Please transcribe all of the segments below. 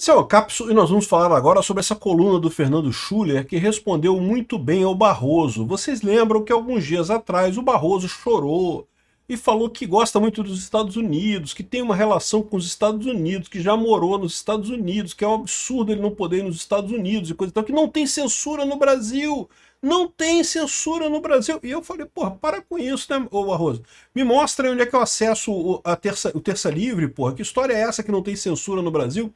Esse é o Cápsula e nós vamos falar agora sobre essa coluna do Fernando Schuller que respondeu muito bem ao Barroso. Vocês lembram que alguns dias atrás o Barroso chorou e falou que gosta muito dos Estados Unidos, que tem uma relação com os Estados Unidos, que já morou nos Estados Unidos, que é um absurdo ele não poder ir nos Estados Unidos e coisa e tal, que não tem censura no Brasil. Não tem censura no Brasil. E eu falei, porra, para com isso, né, ô Barroso? Me mostra aí onde é que eu acesso o Terça Livre, porra. Que história é essa que não tem censura no Brasil?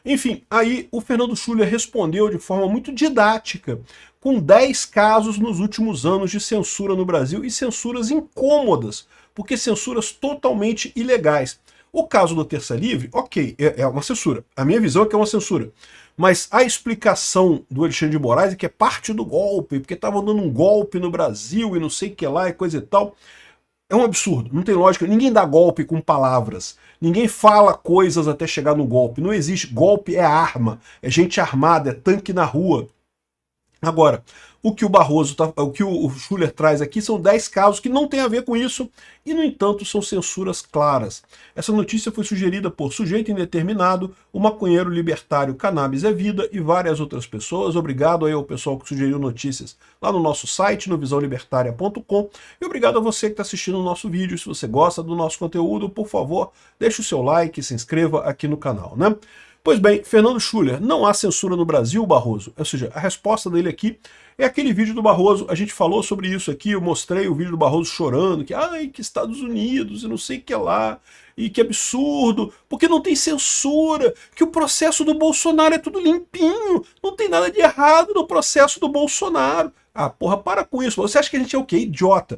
Enfim, aí o Fernando Schuller respondeu de forma muito didática, com 10 casos nos últimos anos de censura no Brasil e censuras incômodas, porque censuras totalmente ilegais. O caso do Terça Livre, ok, é uma censura. A minha visão é que é uma censura. Mas a explicação do Alexandre de Moraes é que é parte do golpe, porque estavam dando um golpe no Brasil e não sei o que lá e coisa e tal. É um absurdo, não tem lógica. Ninguém dá golpe com palavras. Ninguém fala coisas até chegar no golpe. Não existe. Golpe é arma, é gente armada, é tanque na rua. Agora, o que o Schuller traz aqui são 10 casos que não tem a ver com isso e, no entanto, são censuras claras. Essa notícia foi sugerida por Sujeito Indeterminado, o Maconheiro Libertário Cannabis é Vida e várias outras pessoas. Obrigado aí ao pessoal que sugeriu notícias lá no nosso site, no visãolibertaria.com, e obrigado a você que está assistindo o nosso vídeo. Se você gosta do nosso conteúdo, por favor, deixe o seu like e se inscreva aqui no canal, né? Pois bem, Fernando Schuller, não há censura no Brasil, Barroso? Ou seja, a resposta dele aqui é aquele vídeo do Barroso, a gente falou sobre isso aqui, eu mostrei o vídeo do Barroso chorando, que ai, que Estados Unidos e não sei o que lá, e que absurdo, porque não tem censura, que o processo do Bolsonaro é tudo limpinho, não tem nada de errado no processo do Bolsonaro. Ah, porra, para com isso. Você acha que a gente é o quê? Idiota.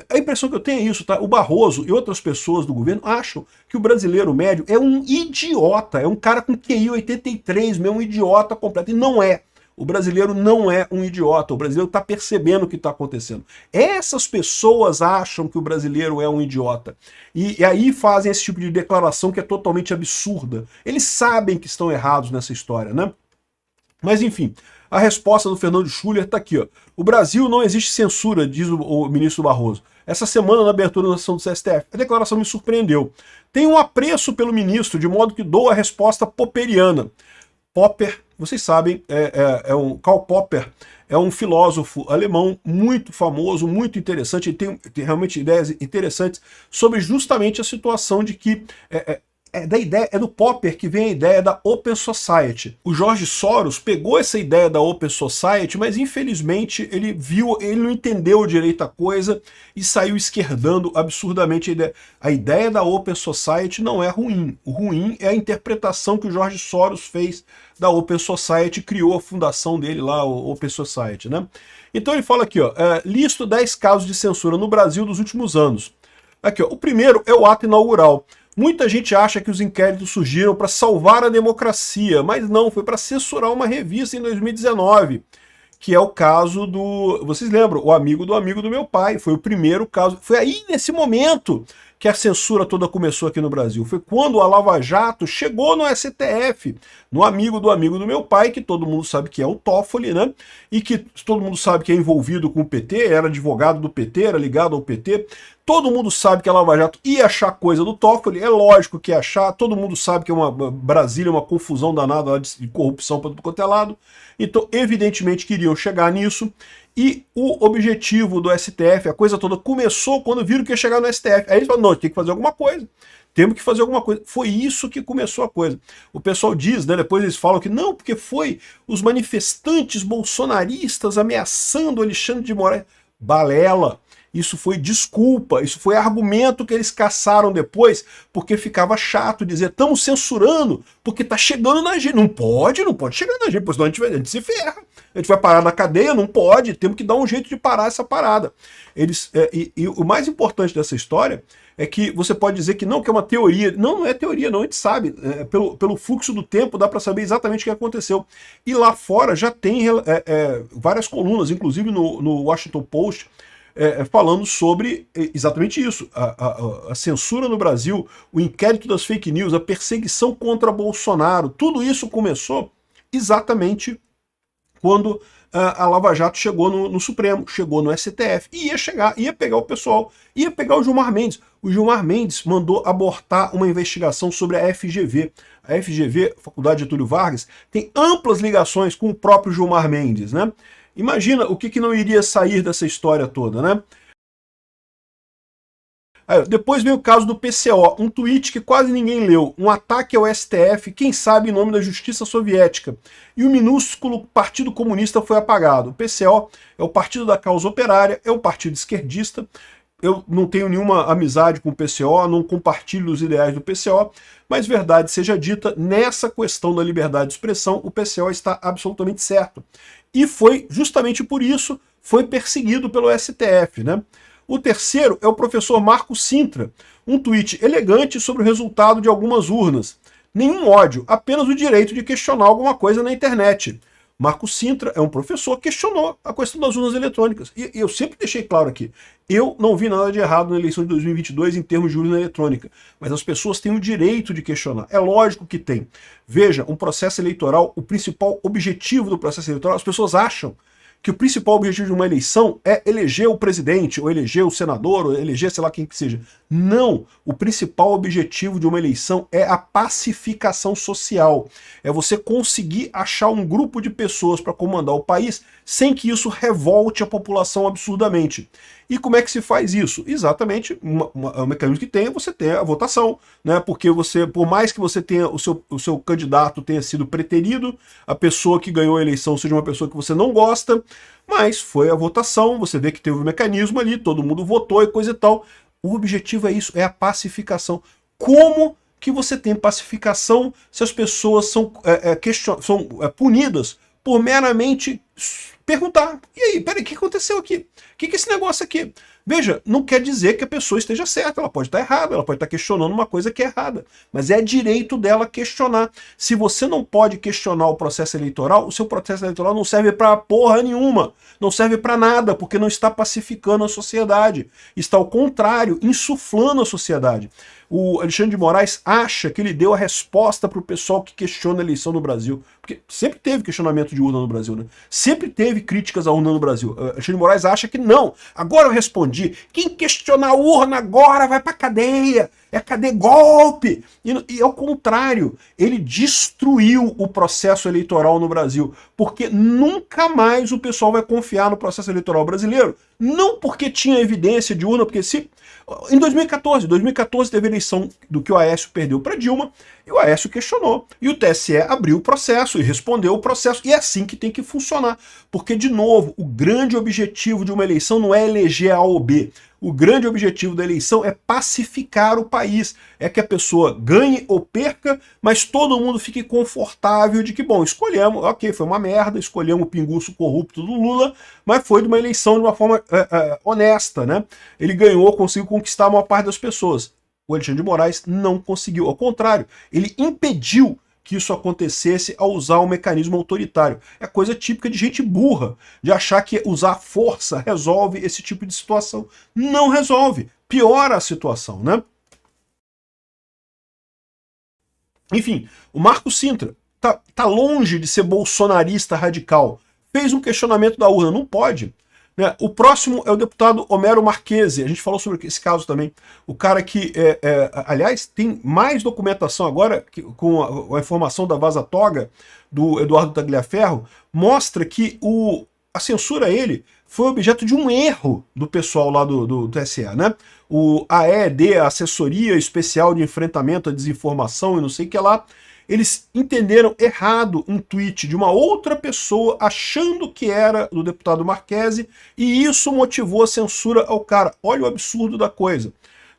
A impressão que eu tenho é isso, tá? O Barroso e outras pessoas do governo acham que o brasileiro médio é um idiota, é um cara com QI 83, mesmo um idiota completo. E não é. O brasileiro não é um idiota, o brasileiro está percebendo o que está acontecendo. Essas pessoas acham que o brasileiro é um idiota. E aí fazem esse tipo de declaração que é totalmente absurda. Eles sabem que estão errados nessa história, né? Mas enfim, a resposta do Fernando Schuller está aqui, ó. O Brasil não existe censura, diz o ministro Barroso. Essa semana, na abertura da sessão do STF, a declaração me surpreendeu. Tenho um apreço pelo ministro, de modo que dou a resposta popperiana. Popper, vocês sabem, Karl Popper é um filósofo alemão muito famoso, muito interessante, ele tem realmente ideias interessantes sobre justamente a situação de que é do Popper que vem a ideia da Open Society. O George Soros pegou essa ideia da Open Society, mas infelizmente ele não entendeu direito a coisa e saiu esquerdando absurdamente a ideia. A ideia da Open Society não é ruim. O ruim é a interpretação que o George Soros fez da Open Society, criou a fundação dele lá, o Open Society, né? Então ele fala aqui, ó, listo 10 casos de censura no Brasil dos últimos anos. Aqui, ó, o primeiro é o ato inaugural. Muita gente acha que os inquéritos surgiram para salvar a democracia, mas não, foi para censurar uma revista em 2019, que é o caso do... Vocês lembram? O amigo do meu pai, foi o primeiro caso. Foi aí, nesse momento, que a censura toda começou aqui no Brasil. Foi quando a Lava Jato chegou no STF, no amigo do meu pai, que todo mundo sabe que é o Toffoli, né? E que todo mundo sabe que é envolvido com o PT, era advogado do PT, era ligado ao PT. Todo mundo sabe que a Lava Jato ia achar coisa do Toffoli, é lógico que ia achar, todo mundo sabe que Brasília é uma confusão danada lá de corrupção para tudo quanto é lado. Então, evidentemente, queriam chegar nisso. E o objetivo do STF, a coisa toda começou quando viram que ia chegar no STF. Aí eles falaram, não, tem que fazer alguma coisa. Temos que fazer alguma coisa. Foi isso que começou a coisa. O pessoal diz, né, depois eles falam que não, porque foi os manifestantes bolsonaristas ameaçando Alexandre de Moraes. Balela. Isso foi desculpa, isso foi argumento que eles caçaram depois, porque ficava chato dizer, estamos censurando, porque está chegando na gente. Não pode chegar na gente, pois senão a gente se ferra. A gente vai parar na cadeia? Não pode, temos que dar um jeito de parar essa parada. E o mais importante dessa história é que você pode dizer que não, que é uma teoria. Não, não é teoria, não, a gente sabe. Pelo fluxo do tempo dá para saber exatamente o que aconteceu. E lá fora já tem várias colunas, inclusive no Washington Post, falando sobre exatamente isso, a censura no Brasil, o inquérito das fake news, a perseguição contra Bolsonaro, tudo isso começou exatamente quando a Lava Jato chegou no Supremo, chegou no STF, e ia pegar o pessoal, ia pegar o Gilmar Mendes. O Gilmar Mendes mandou abortar uma investigação sobre a FGV. A FGV, Faculdade Getúlio Vargas, tem amplas ligações com o próprio Gilmar Mendes, né? Imagina o que não iria sair dessa história toda, né? Aí, depois veio o caso do PCO, um tweet que quase ninguém leu, um ataque ao STF, quem sabe em nome da justiça soviética. E o minúsculo Partido Comunista foi apagado. O PCO é o Partido da Causa Operária, é um partido esquerdista. Eu não tenho nenhuma amizade com o PCO, não compartilho os ideais do PCO, mas verdade seja dita, nessa questão da liberdade de expressão, o PCO está absolutamente certo. E foi justamente por isso, foi perseguido pelo STF, né? O terceiro é o professor Marco Sintra, um tweet elegante sobre o resultado de algumas urnas. Nenhum ódio, apenas o direito de questionar alguma coisa na internet. Marco Sintra é um professor, questionou a questão das urnas eletrônicas. E eu sempre deixei claro aqui, eu não vi nada de errado na eleição de 2022 em termos de urna eletrônica, mas as pessoas têm o direito de questionar. É lógico que tem. Veja, um processo eleitoral, o principal objetivo do processo eleitoral, as pessoas acham que o principal objetivo de uma eleição é eleger o presidente, ou eleger o senador, ou eleger sei lá quem que seja. Não! O principal objetivo de uma eleição é a pacificação social. É você conseguir achar um grupo de pessoas para comandar o país sem que isso revolte a população absurdamente. E como é que se faz isso? Exatamente, o mecanismo que tem é você ter a votação, né? Porque você, por mais que você tenha o seu candidato tenha sido preterido, a pessoa que ganhou a eleição seja uma pessoa que você não gosta, mas foi a votação, você vê que teve um mecanismo ali, todo mundo votou e coisa e tal. O objetivo é isso, é a pacificação. Como que você tem pacificação se as pessoas são punidas por meramente perguntar, e aí, peraí, o que aconteceu aqui? O que é esse negócio aqui? Veja, não quer dizer que a pessoa esteja certa, ela pode estar errada, ela pode estar questionando uma coisa que é errada, mas é direito dela questionar. Se você não pode questionar o processo eleitoral, o seu processo eleitoral não serve pra porra nenhuma, não serve pra nada, porque não está pacificando a sociedade, está ao contrário, insuflando a sociedade. O Alexandre de Moraes acha que ele deu a resposta para o pessoal que questiona a eleição no Brasil. Porque sempre teve questionamento de urna no Brasil, né? Sempre teve críticas à urna no Brasil. O Alexandre de Moraes acha que não. Agora eu respondi. Quem questionar a urna agora vai pra cadeia. É cadê golpe? E ao contrário, ele destruiu o processo eleitoral no Brasil. Porque nunca mais o pessoal vai confiar no processo eleitoral brasileiro. Não porque tinha evidência de urna, porque se... Em 2014 teve eleição do que o Aécio perdeu para Dilma, e o Aécio questionou. E o TSE abriu o processo e respondeu o processo, e é assim que tem que funcionar. Porque, de novo, o grande objetivo de uma eleição não é eleger A ou B. O grande objetivo da eleição é pacificar o país. É que a pessoa ganhe ou perca, mas todo mundo fique confortável de que, bom, escolhemos, ok, foi uma merda, escolhemos o pinguço corrupto do Lula, mas foi de uma eleição de uma forma honesta, né? Ele ganhou, conseguiu conquistar a maior parte das pessoas. O Alexandre de Moraes não conseguiu, ao contrário, ele impediu que isso acontecesse ao usar um mecanismo autoritário. É coisa típica de gente burra, de achar que usar força resolve esse tipo de situação. Não resolve, piora a situação, né? Enfim, o Marco Sintra tá longe de ser bolsonarista radical. Fez um questionamento da urna, não pode. Né? O próximo é o deputado Homero Marchese, a gente falou sobre esse caso também. O cara que, aliás, tem mais documentação agora, com a informação da Vaza Toga, do Eduardo Tagliaferro, mostra que a censura a ele foi objeto de um erro do pessoal lá do TSE, né? O AED, a Assessoria Especial de Enfrentamento à Desinformação e não sei o que lá, eles entenderam errado um tweet de uma outra pessoa achando que era do deputado Marchese, e isso motivou a censura ao cara. Olha o absurdo da coisa.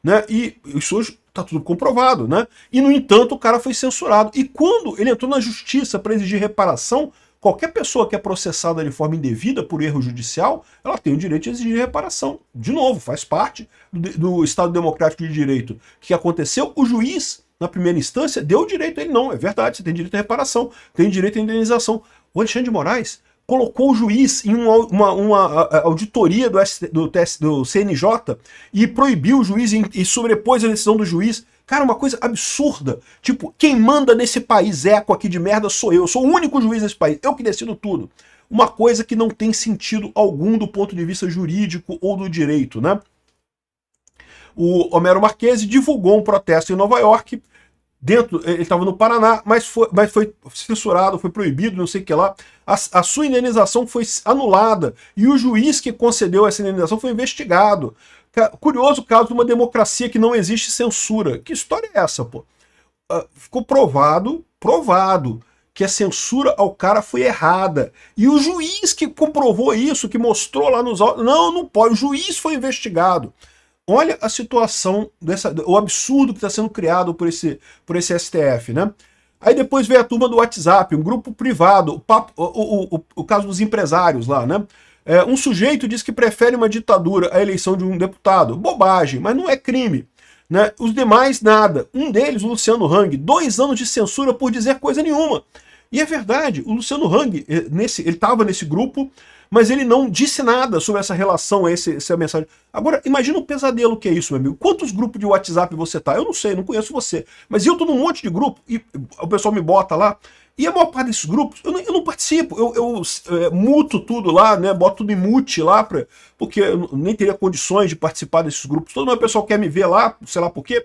Né? E isso hoje está tudo comprovado. Né? E, no entanto, o cara foi censurado. E quando ele entrou na justiça para exigir reparação, qualquer pessoa que é processada de forma indevida por erro judicial, ela tem o direito de exigir reparação. De novo, faz parte do Estado Democrático de Direito. O que aconteceu? O juiz, na primeira instância, deu o direito a ele. Não, é verdade, você tem direito à reparação, tem direito à indenização. O Alexandre de Moraes colocou o juiz em uma auditoria do CNJ e proibiu o juiz e sobrepôs a decisão do juiz. Cara, uma coisa absurda. Tipo, quem manda nesse país eco aqui de merda sou eu. Eu sou o único juiz nesse país. Eu que decido tudo. uma coisa que não tem sentido algum do ponto de vista jurídico ou do direito, né? O Homero Marchese divulgou um protesto em Nova York, ele estava no Paraná, mas foi censurado, foi proibido, não sei o que lá. A sua indenização foi anulada e o juiz que concedeu essa indenização foi investigado. Curioso caso de uma democracia que não existe censura. Que história é essa, pô? Ficou provado que a censura ao cara foi errada. E o juiz que comprovou isso, que mostrou lá nos autos, não pode, o juiz foi investigado. Olha a situação, o absurdo que está sendo criado por esse STF, né? Aí depois veio a turma do WhatsApp, um grupo privado, o caso dos empresários lá, né? Um sujeito diz que prefere uma ditadura à eleição de um deputado. Bobagem, mas não é crime. Né? Os demais, nada. Um deles, o Luciano Hang, 2 anos de censura por dizer coisa nenhuma. E é verdade, o Luciano Hang, ele estava nesse grupo, mas ele não disse nada sobre essa relação, essa mensagem. Agora, imagina o pesadelo que é isso, meu amigo. Quantos grupos de WhatsApp você tá? Eu não sei, não conheço você. Mas eu tô num monte de grupo, e o pessoal me bota lá, e a maior parte desses grupos, eu não participo, eu muto tudo lá, né, boto tudo em mute lá, porque eu nem teria condições de participar desses grupos todos, mas o pessoal quer me ver lá, sei lá por quê,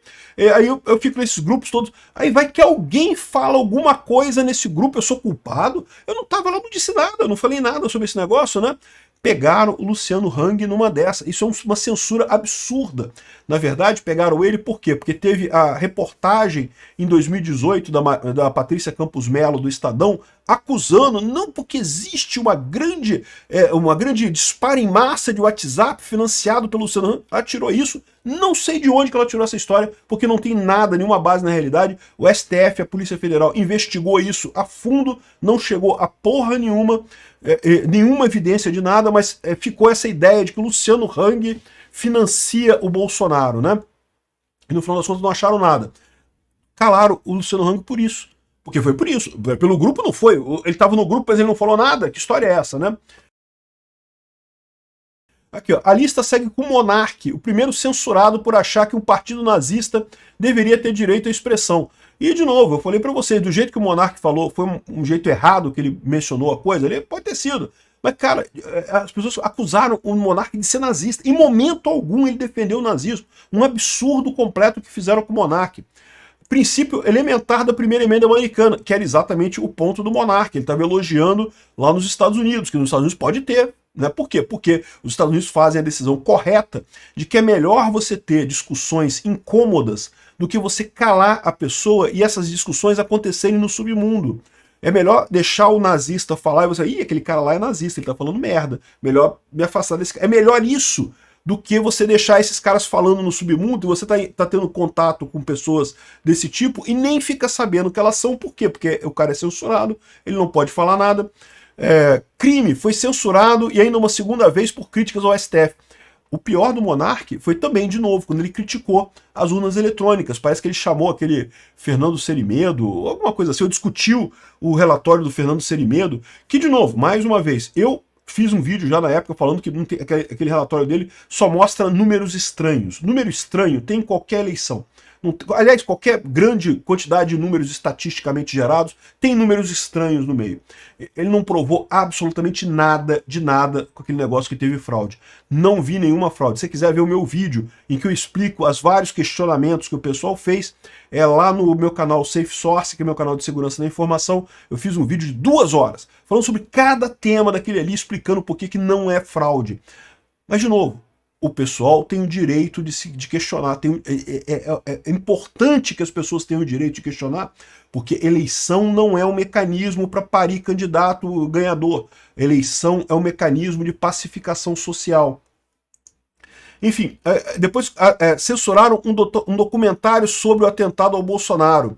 aí eu fico nesses grupos todos, aí vai que alguém fala alguma coisa nesse grupo, eu sou culpado, eu não tava lá, não disse nada, eu não falei nada sobre esse negócio, né? Pegaram o Luciano Hang numa dessa. Isso é uma censura absurda. Na verdade, pegaram ele por quê? Porque teve a reportagem em 2018 da Patrícia Campos Melo, do Estadão, acusando, não porque existe uma grande disparo em massa de WhatsApp financiado pelo Luciano Hang, ela tirou isso, não sei de onde que ela tirou essa história, porque não tem nada, nenhuma base na realidade. O STF, a Polícia Federal, investigou isso a fundo, não chegou a porra nenhuma, nenhuma evidência de nada, mas ficou essa ideia de que o Luciano Hang financia o Bolsonaro, né? E no final das contas não acharam nada. Calaram o Luciano Hang por isso. Porque foi por isso. Pelo grupo não foi. Ele estava no grupo, mas ele não falou nada. Que história é essa, né? Aqui, ó. A lista segue com o Monark, o primeiro censurado por achar que um partido nazista deveria ter direito à expressão. E, de novo, eu falei para vocês, do jeito que o Monark falou, foi um jeito errado que ele mencionou a coisa, ele pode ter sido. Mas, cara, as pessoas acusaram o Monark de ser nazista. Em momento algum ele defendeu o nazismo. Um absurdo completo que fizeram com o Monark. Princípio elementar da primeira emenda americana, que era exatamente o ponto do Monark. Ele estava elogiando lá nos Estados Unidos, que nos Estados Unidos pode ter. Né? Por quê? Porque os Estados Unidos fazem a decisão correta de que é melhor você ter discussões incômodas do que você calar a pessoa e essas discussões acontecerem no submundo. É melhor deixar o nazista falar e você, ih, aquele cara lá é nazista, ele tá falando merda. Melhor me afastar desse cara. É melhor isso do que você deixar esses caras falando no submundo e você tá tendo contato com pessoas desse tipo e nem fica sabendo que elas são. Por quê? Porque o cara é censurado, ele não pode falar nada. Crime foi censurado e ainda uma segunda vez por críticas ao STF. O pior do Monark foi também, de novo, quando ele criticou as urnas eletrônicas. Parece que ele chamou aquele Fernando Serimedo, alguma coisa assim, ou discutiu o relatório do Fernando Serimedo, que, de novo, mais uma vez, eu fiz um vídeo já na época falando que não tem, aquele relatório dele só mostra números estranhos. Número estranho tem em qualquer eleição. Aliás, qualquer grande quantidade de números estatisticamente gerados tem números estranhos no meio. Ele não provou absolutamente nada de nada com aquele negócio que teve fraude. Não vi nenhuma fraude. Se você quiser ver o meu vídeo em que eu explico os vários questionamentos que o pessoal fez, é lá no meu canal Safe Source, que é meu canal de segurança da informação. Eu fiz um vídeo de 2 horas, falando sobre cada tema daquele ali, explicando por que não é fraude. Mas, de novo, o pessoal tem o direito de questionar. É importante que as pessoas tenham o direito de questionar, porque eleição não é um mecanismo para parir candidato ganhador. Eleição é um mecanismo de pacificação social. Enfim, depois censuraram um documentário sobre o atentado ao Bolsonaro.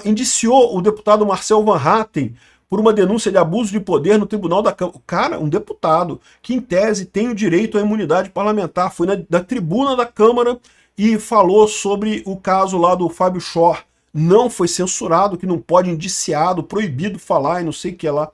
Indiciou o deputado Marcel Van Hatten por uma denúncia de abuso de poder no Tribunal da Câmara. Cara, um deputado que, em tese, tem o direito à imunidade parlamentar, foi na tribuna da Câmara e falou sobre o caso lá do Fábio Shor. Não foi censurado, que não pode indiciado, proibido falar e não sei o que lá.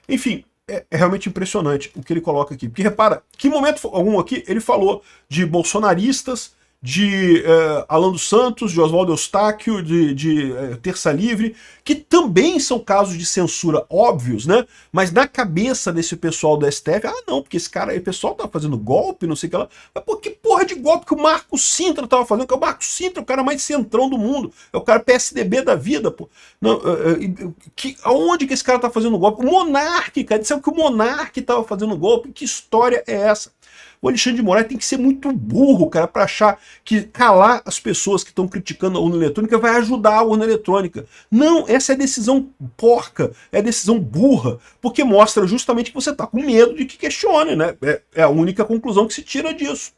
Enfim, é realmente impressionante o que ele coloca aqui. Porque repara, que momento algum aqui ele falou de bolsonaristas de Alan dos Santos, de Oswaldo Eustáquio, de Terça Livre, que também são casos de censura óbvios, né? Mas na cabeça desse pessoal do STF, não, porque esse cara, o pessoal tá fazendo golpe, não sei o que lá. Mas pô, que porra de golpe que o Marco Sintra tava fazendo? Que o Marco Sintra é o cara mais centrão do mundo, é o cara PSDB da vida, pô. Não, aonde que esse cara tá fazendo golpe? O Monark, cara, disseram que o Monark tava fazendo golpe. Que história é essa? O Alexandre de Moraes tem que ser muito burro, cara, para achar que calar as pessoas que estão criticando a urna eletrônica vai ajudar a urna eletrônica. Não, essa é decisão porca, é decisão burra, porque mostra justamente que você está com medo de que questione, né? É a única conclusão que se tira disso.